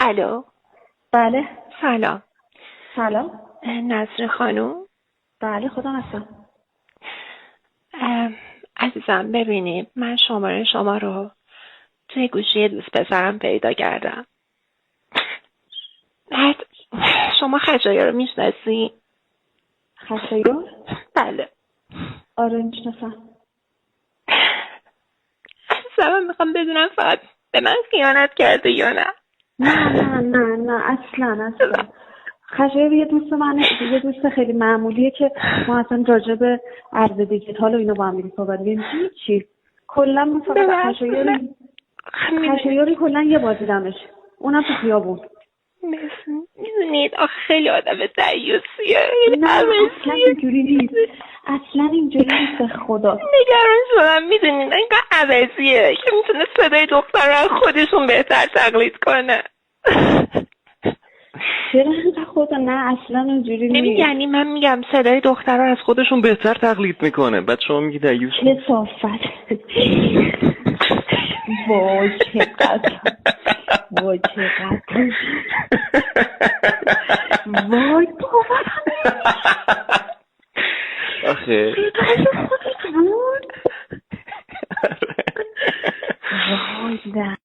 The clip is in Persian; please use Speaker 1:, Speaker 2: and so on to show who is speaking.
Speaker 1: الو.
Speaker 2: بله.
Speaker 1: سلام.
Speaker 2: سلام.
Speaker 1: نسرین خانوم.
Speaker 2: بله خودم هستم.
Speaker 1: عزیزم ببینید، من شماره شما رو توی گوشی دوست پسرم پیدا کردم. شما خشایار رو میشناسی؟
Speaker 2: خشایار؟
Speaker 1: بله.
Speaker 2: آره میشناسم.
Speaker 1: عزیزم میخوام بدونم فقط به من خیانت کرده یا نه.
Speaker 2: نه اصلا خشایار یه دوست من، یه دوست خیلی معمولیه که ما اصلا راجع به ارز دیجیتال و اینا با هم دیگه صحبت می‌کنیم. هیچی کلا ما فقط خشایاری کلا یه بار دیدمش، اونم تو خیابون.
Speaker 1: میدونید آخه خیلی آدم دیوسیه.
Speaker 2: نه اصلا اینجوری نیست، اصلا اینجوری نیست به خدا.
Speaker 1: نگران شدم. میدونید اینقدر عوضیه که میتونه صدای دختر رو از خودشون بهتر تقلید کنه.
Speaker 2: چرا خدا؟ نه اصلا اونجوری نیست.
Speaker 1: یعنی من میگم صدای دختر رو از خودشون بهتر تقلید میکنه، بعد شما میگی دیوس.
Speaker 2: چه صافت. وای چقدر وای باورم
Speaker 1: آخه
Speaker 2: وای نه